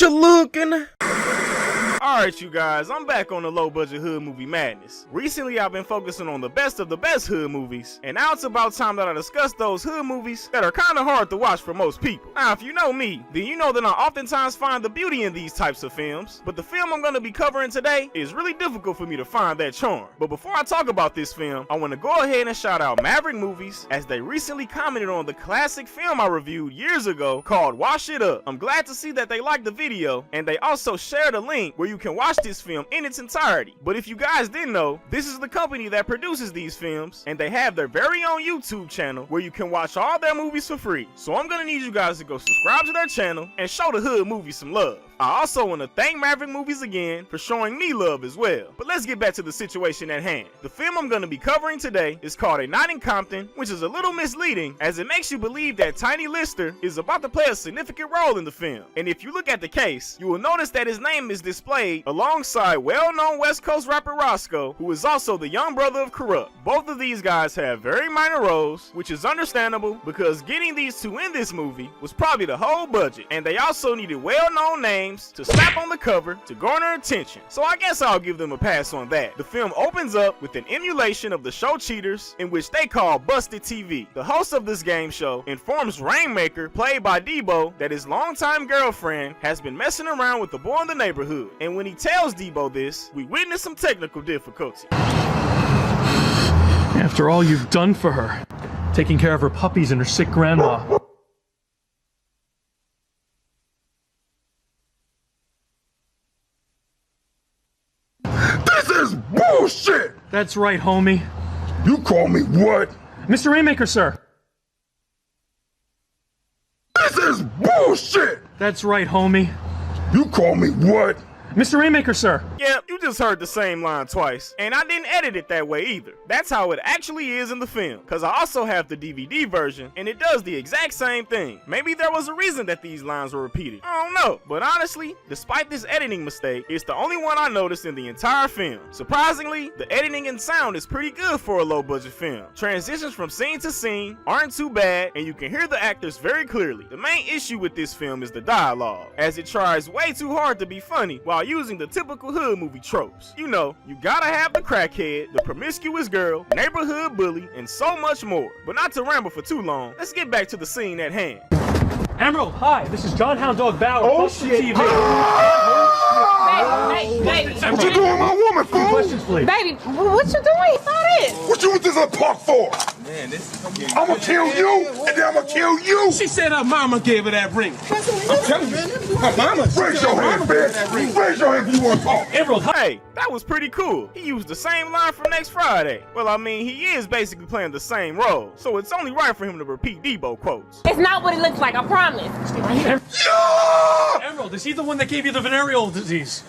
What you looking? Alright you guys, I'm back on the low budget hood movie madness. Recently I've been focusing on the best of the best hood movies, and now it's about time that I discuss those hood movies that are kinda hard to watch for most people. Now if you know me, then you know that I oftentimes find the beauty in these types of films, but the film I'm gonna be covering today is really difficult for me to find that charm. But before I talk about this film, I wanna go ahead and shout out Maverick Movies, as they recently commented on the classic film I reviewed years ago called Wash It Up. I'm glad to see that they liked the video, and they also shared a link where you can watch this film in its entirety. But if you guys didn't know, this is the company that produces these films, and they have their very own YouTube channel where you can watch all their movies for free. So I'm gonna need you guys to go subscribe to their channel and show the hood movies some love. I also want to thank Maverick Movies again for showing me love as well. But let's get back to the situation at hand. The film I'm going to be covering today is called A Night in Compton, which is a little misleading as it makes you believe that Tiny Lister is about to play a significant role in the film. And if you look at the case, you will notice that his name is displayed alongside well-known West Coast rapper Roscoe, who is also the young brother of Corrupt. Both of these guys have very minor roles, which is understandable because getting these two in this movie was probably the whole budget. And they also needed well-known names to slap on the cover to garner attention, so I guess I'll give them a pass on that. The film opens up with an emulation of the show Cheaters, in which they call Busted TV. The host of this game show informs Rainmaker, played by Debo, that his longtime girlfriend has been messing around with the boy in the neighborhood, and when he tells Debo this, we witness some technical difficulty. After all you've done for her, taking care of her puppies and her sick grandma. Bullshit! That's right, homie. You call me what? Mr. Rainmaker, sir. This is bullshit! That's right, homie. You call me what? Mr. Rainmaker, sir. Yeah, you just heard the same line twice, and I didn't edit it that way either. That's how it actually is in the film, cause I also have the DVD version, and it does the exact same thing. Maybe there was a reason that these lines were repeated. I don't know, but honestly, despite this editing mistake, it's the only one I noticed in the entire film. Surprisingly, the editing and sound is pretty good for a low-budget film. Transitions from scene to scene aren't too bad, and you can hear the actors very clearly. The main issue with this film is the dialogue, as it tries way too hard to be funny while using the typical hood movie tropes. You know, you gotta have the crackhead, the promiscuous girl, neighborhood bully, and so much more. But not to ramble for too long, let's get back to the scene at hand. Emerald, hi. This is John Hound Dog Bauer. Oh, Busted shit. TV. Baby. What you doing, my woman, fool? Questions, please. Baby, what you doing? All this. What you with this little punk for? Man, this is I'm gonna kill you, and then I'm gonna kill you. She said her mama gave her that ring. I'm telling you, her mama. Raise your hand, bitch. Raise your hand if you want to talk. Emerald, hi. Hey, that was pretty cool. He used the same line from Next Friday. Well, I mean, he is basically playing the same role, so it's only right for him to repeat Debo quotes. It's not what it looks like, I promise. Yeah! Emerald, is he the one that gave you the venereal disease?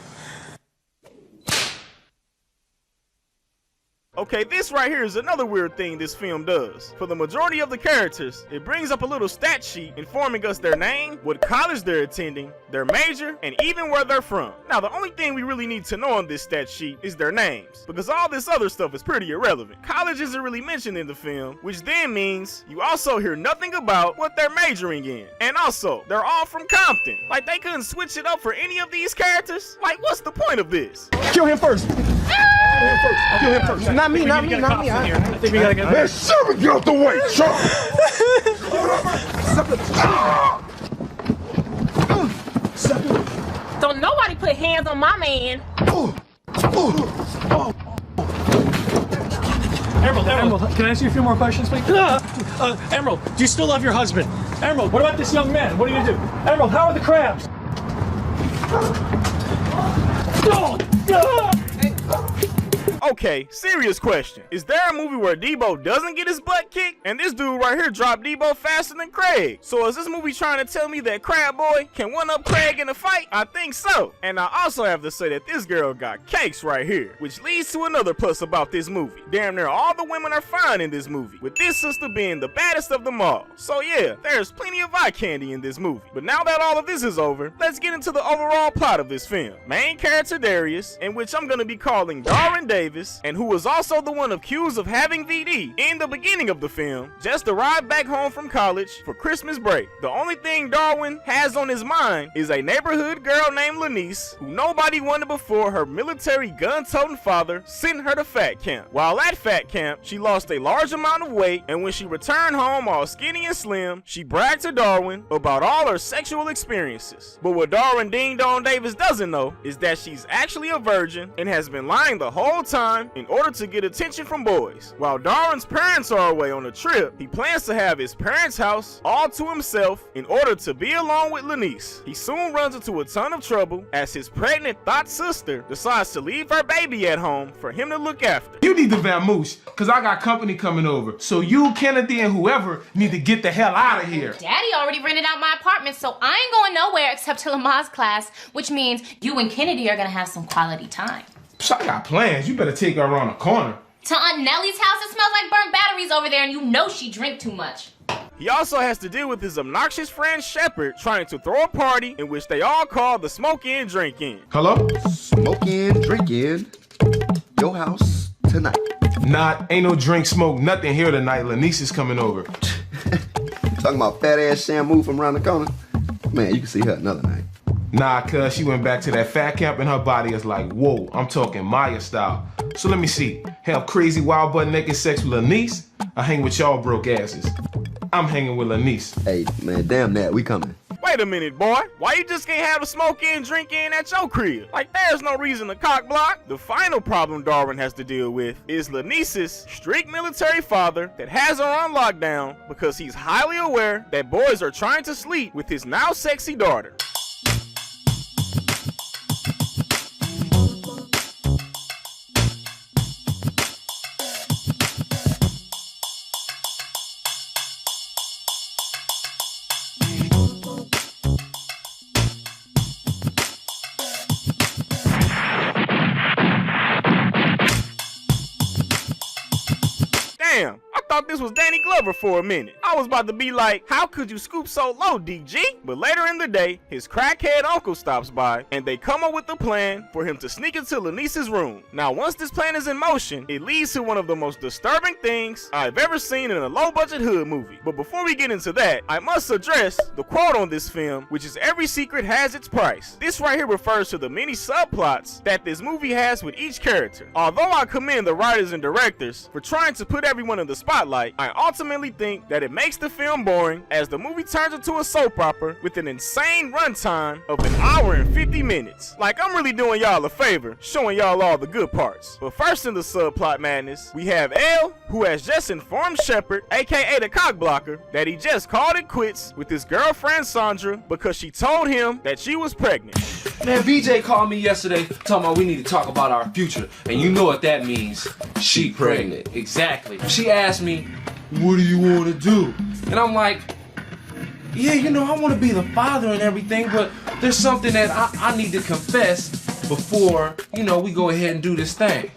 Okay, this right here is another weird thing this film does. For the majority of the characters, it brings up a little stat sheet informing us their name, what college they're attending, their major, and even where they're from. Now, the only thing we really need to know on this stat sheet is their names, because all this other stuff is pretty irrelevant. College isn't really mentioned in the film, which then means you also hear nothing about what they're majoring in. And also, they're all from Compton. Like, they couldn't switch it up for any of these characters? Like, what's the point of this? Kill him first. Kill him first. Not me. I think we gotta get Man, Sherman, get out the way, Chuck. Don't nobody put hands on my man. Emerald, can I ask you a few more questions, please? Emerald, do you still love your husband? Emerald, what about this young man? What are you gonna do? Emerald, how are the crabs? Okay, serious question. Is there a movie where Debo doesn't get his butt kicked? And this dude right here dropped Debo faster than Craig. So is this movie trying to tell me that Crab Boy can one-up Craig in a fight? I think so. And I also have to say that this girl got cakes right here, which leads to another plus about this movie. Damn near all the women are fine in this movie, with this sister being the baddest of them all. So yeah, there's plenty of eye candy in this movie. But now that all of this is over, let's get into the overall plot of this film. Main character Darius, in which I'm gonna be calling Darren Davis, Davis, and who was also the one accused of having VD in the beginning of the film, just arrived back home from college for Christmas break. The only thing Darwin has on his mind is a neighborhood girl named Lanice, who nobody wanted before her military gun-toting father sent her to fat camp. While at fat camp, she lost a large amount of weight, and when she returned home all skinny and slim, she bragged to Darwin about all her sexual experiences. But what Darwin Ding Dong Davis doesn't know is that she's actually a virgin and has been lying the whole time in order to get attention from boys. While Darwin's parents are away on a trip, he plans to have his parents' house all to himself in order to be alone with Lanice. He soon runs into a ton of trouble as his pregnant thought sister decides to leave her baby at home for him to look after. You need to vamoose, because I got company coming over. So you, Kennedy, and whoever need to get the hell out of here. Daddy already rented out my apartment, so I ain't going nowhere except to Lamar's class, which means you and Kennedy are gonna have some quality time. So I got plans. You better take her around the corner. To Aunt Nellie's house, it smells like burnt batteries over there, and you know she drink too much. He also has to deal with his obnoxious friend Shepard trying to throw a party in which they all call the Smoke In Drink In. Hello? Smoke in, drink in, your house tonight. Nah, ain't no drink, smoke, nothing here tonight. Lanice is coming over. Talking about fat ass Shamu from around the corner? Man, you can see her another night. Nah, cuz she went back to that fat camp and her body is like, whoa, I'm talking Maya style. So let me see, have crazy wild butt naked sex with Lanice? I hang with y'all broke asses. I'm hanging with Lanice. Hey, man, damn that, we coming. Wait a minute, boy. Why you just can't have a smoke in, drink in at your crib? Like, there's no reason to cock block. The final problem Darwin has to deal with is Lanice's strict military father that has her on lockdown because he's highly aware that boys are trying to sleep with his now sexy daughter. Damn, I thought this was Danny Glover for a minute. I was about to be like, how could you scoop so low, DG? But later in the day, his crackhead uncle stops by, and they come up with a plan for him to sneak into Lanice's room. Now, once this plan is in motion, it leads to one of the most disturbing things I've ever seen in a low-budget hood movie. But before we get into that, I must address the quote on this film, which is every secret has its price. This right here refers to the many subplots that this movie has with each character. Although I commend the writers and directors for trying to put everyone in the spotlight, I ultimately think that it makes the film boring as the movie turns into a soap opera with an insane runtime of 1 hour and 50 minutes. Like, I'm really doing y'all a favor, showing y'all all the good parts. But first in the subplot madness, we have Elle, who has just informed Shepard, aka the cockblocker, that he just called it quits with his girlfriend Sandra because she told him that she was pregnant. Man, BJ called me yesterday talking about we need to talk about our future. And you know what that means. She pregnant. Exactly. She asked me, what do you want to do? And I'm like, yeah, you know, I want to be the father and everything, but there's something that I need to confess before, you know, we go ahead and do this thing.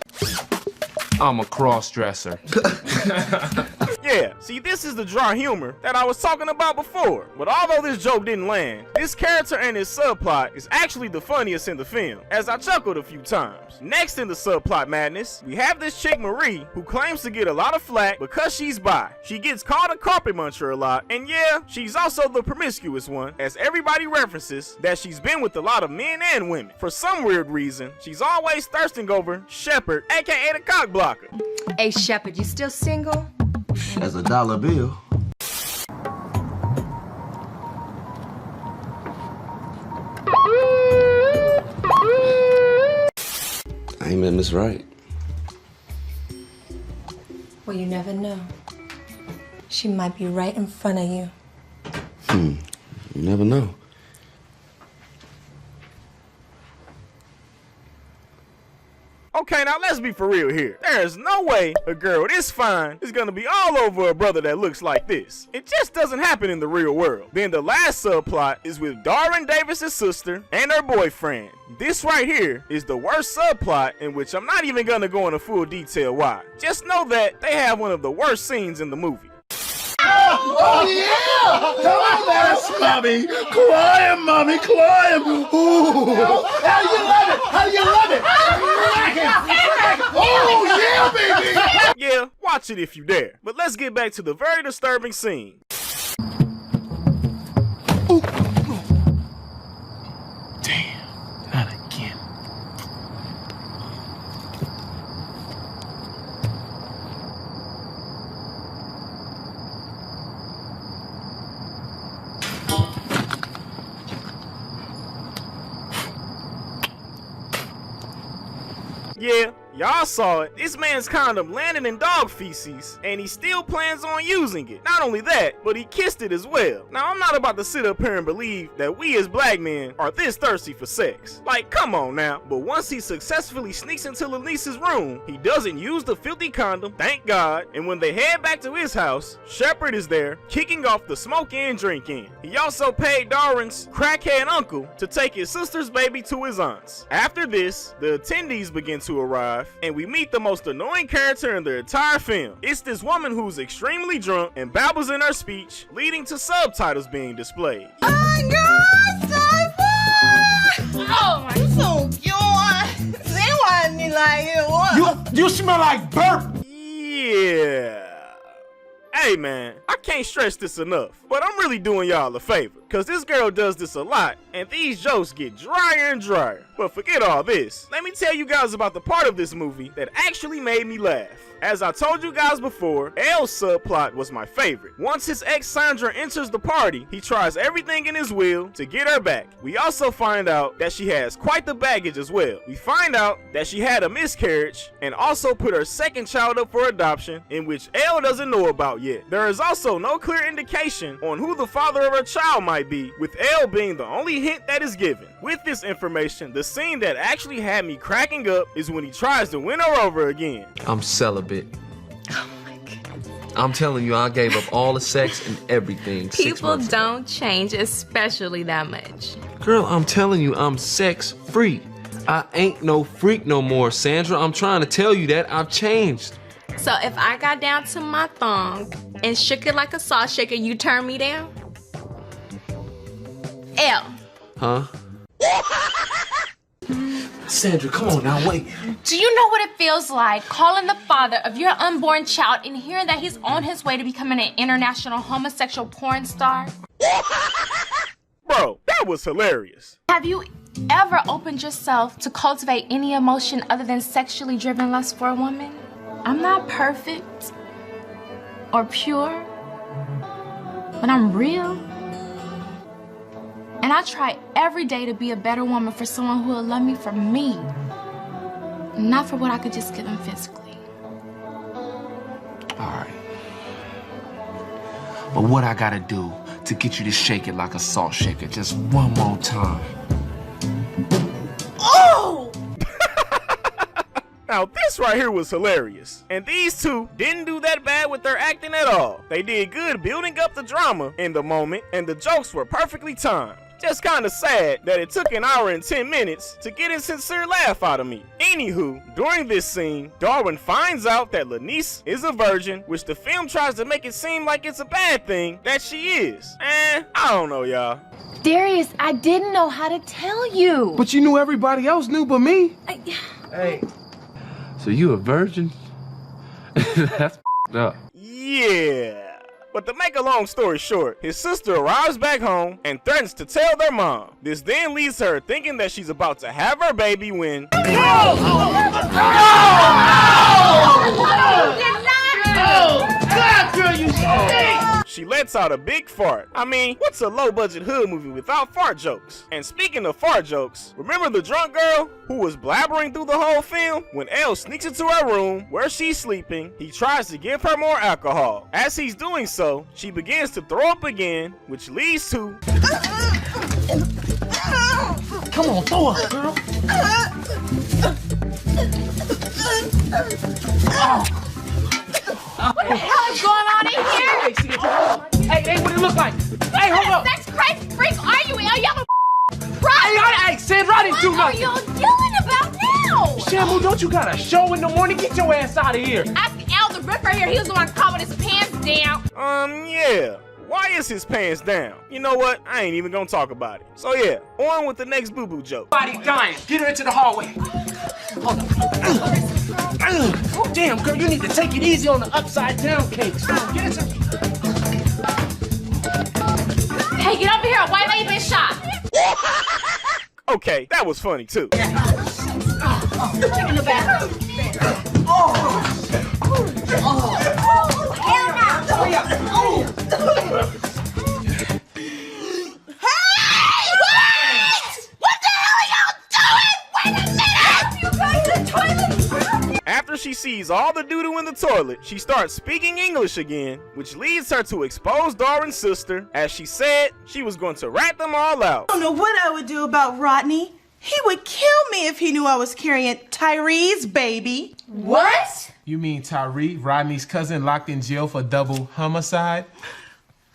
I'm a cross-dresser. Yeah, see, this is the dry humor that I was talking about before. But although this joke didn't land, this character and his subplot is actually the funniest in the film, as I chuckled a few times. Next in the subplot madness, we have this chick Marie, who claims to get a lot of flack because she's bi. She gets called a carpet muncher a lot, and yeah, she's also the promiscuous one, as everybody references that she's been with a lot of men and women. For some weird reason, she's always thirsting over Shepard, aka the cockblocker. Hey, Shepard, you still single? That's $1 bill. I ain't met Miss Right. Well, you never know. She might be right in front of you. You never know. Okay, now let's be for real here. There is no way a girl this fine is gonna be all over a brother that looks like this. It just doesn't happen in the real world. Then the last subplot is with Darwin Davis's sister and her boyfriend. This right here is the worst subplot, in which I'm not even gonna go into full detail why. Just know that they have one of the worst scenes in the movie. Oh, yeah! Come on, that's mommy. Climb, mommy, climb. Ooh. How do you love it? How do you love it? Oh, watch it if you dare. But let's get back to the very disturbing scene. Damn, not again. Yeah, y'all saw it. This man's condom landed in dog feces, and he still plans on using it. Not only that, but he kissed it as well. Now, I'm not about to sit up here and believe that we as black men are this thirsty for sex. Like, come on now. But once he successfully sneaks into Lanice's room, he doesn't use the filthy condom, thank God, and when they head back to his house, Shepard is there, kicking off the smoke and drink in. He also paid Darwin's crackhead uncle to take his sister's baby to his aunt's. After this, the attendees begin to arrive, and we meet the most annoying character in the entire film. It's this woman who's extremely drunk and babbles in her speech, leading to subtitles being displayed. Oh my God, Cypher! Oh my, so cute. Say what me like You smell like burp. Yeah. Hey man, I can't stress this enough, but I'm really doing y'all a favor, cause this girl does this a lot, and these jokes get drier and drier. But forget all this, let me tell you guys about the part of this movie that actually made me laugh. As I told you guys before, L's subplot was my favorite. Once his ex Sandra enters the party, he tries everything in his will to get her back. We also find out that she has quite the baggage as well. We find out that she had a miscarriage and also put her second child up for adoption, in which L doesn't know about yet. There is also no clear indication on who the father of her child might be, with L being the only hint that is given. With this information, the scene that actually had me cracking up is when he tries to win her over again. I'm celibate. I'm telling you, I gave up all the sex and everything. People don't change, especially that much. Girl, I'm telling you, I'm sex free. I ain't no freak no more, Sandra. I'm trying to tell you that I've changed. So if I got down to my thong and shook it like a salt shaker, you turn me down? L. Huh? Sandra, come on now, wait. Do you know what it feels like calling the father of your unborn child and hearing that he's on his way to becoming an international homosexual porn star? Bro, that was hilarious. Have you ever opened yourself to cultivate any emotion other than sexually driven lust for a woman? I'm not perfect or pure, but I'm real. And I try every day to be a better woman for someone who will love me for me, not for what I could just give them physically. All right. But what I gotta do to get you to shake it like a salt shaker just one more time? Oh! Now this right here was hilarious, and these two didn't do that bad with their acting at all. They did good building up the drama in the moment, and the jokes were perfectly timed. Just kinda sad that it took an hour and 10 minutes to get a sincere laugh out of me. Anywho, during this scene, Darwin finds out that Lanice is a virgin, which the film tries to make it seem like it's a bad thing that she is. I don't know, y'all. Darius, I didn't know how to tell you. But you knew everybody else knew but me. Hey. So you a virgin? That's up. Yeah. But to make a long story short, his sister arrives back home and threatens to tell their mom. This then leads her thinking that she's about to have her baby when... She lets out a big fart. I mean, what's a low-budget hood movie without fart jokes? And speaking of fart jokes, remember the drunk girl who was blabbering through the whole film? When L sneaks into her room where she's sleeping, he tries to give her more alcohol. As he's doing so, she begins to throw up again, which leads to... Come on, throw up, girl. What the hell is going on in here? Hey, what do you look like? Hey, hold up. Sex crazy freak are you? Y'all Hey, Sandra, I didn't do What are nothing. you yelling about now? Shamu, don't you got a show in the morning? Get your ass out of here. Ask Al the Ripper here. He was the one caught with his pants down. Yeah. Why is his pants down? You know what? I ain't even gonna talk about it. So yeah, on with the next boo-boo joke. Body dying. Get her into the hallway. Damn, girl, you need to take it easy on the upside down cakes. Come on, get it. Hey, get over here. Why have you been shot? Okay, that was funny too. In the bathroom. After she sees all the doo-doo in the toilet, she starts speaking English again, which leads her to expose Darwin's sister. As she said, she was going to rat them all out. I don't know what I would do about Rodney. He would kill me if he knew I was carrying Tyree's baby. What? You mean Tyree, Rodney's cousin, locked in jail for double homicide?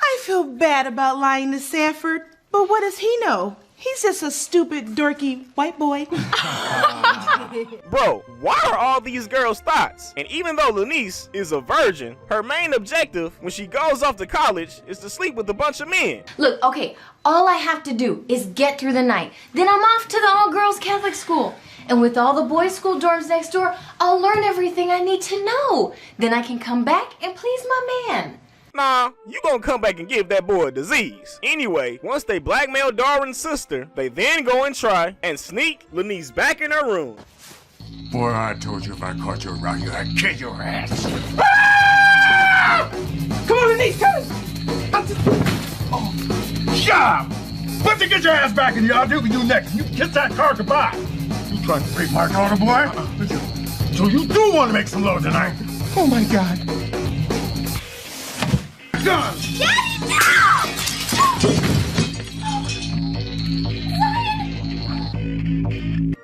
I feel bad about lying to Sanford, but what does he know? He's just a stupid, dorky white boy. Bro, why are all these girls' thoughts? And even though Lanice is a virgin, her main objective when she goes off to college is to sleep with a bunch of men. Look, okay, all I have to do is get through the night. Then I'm off to the all-girls Catholic school. And with all the boys' school dorms next door, I'll learn everything I need to know. Then I can come back and please my man. Nah, you gonna come back and give that boy a disease. Anyway, once they blackmail Darwin's sister, they then go and try and sneak Lanice back in her room. Boy, I told you if I caught you around here, I'd kick your ass. Come on, Denise, come on. Shut up! But to get your ass back in here, I'll do with you next. You kiss that car goodbye. You trying to rape my daughter, boy? So you do want to make some love tonight? Oh my God. Gun! Daddy, no!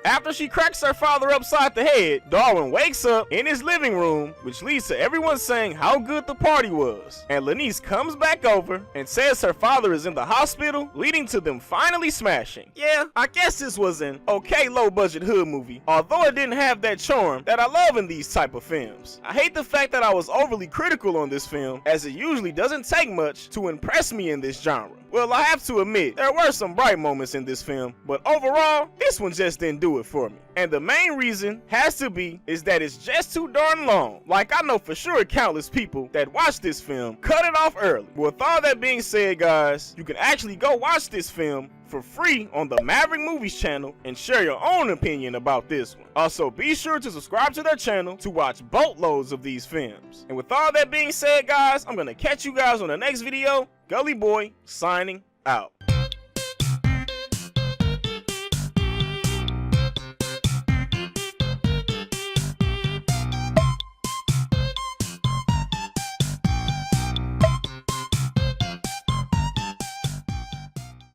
After she cracks her father upside the head, Darwin wakes up in his living room, which leads to everyone saying how good the party was. And Lanice comes back over and says her father is in the hospital, leading to them finally smashing. Yeah, I guess this was an okay low-budget hood movie, although it didn't have that charm that I love in these type of films. I hate the fact that I was overly critical on this film, as it usually doesn't take much to impress me in this genre. Well, I have to admit, there were some bright moments in this film, but overall, this one just didn't do it for me. And the main reason has to be is that it's just too darn long. Like, I know for sure countless people that watch this film cut it off early. With all that being said, guys, you can actually go watch this film for free on the Maverick Movies channel and share your own opinion about this one. Also, be sure to subscribe to their channel to watch boatloads of these films. And with all that being said, guys, I'm gonna catch you guys on the next video. Gully Boy signing out.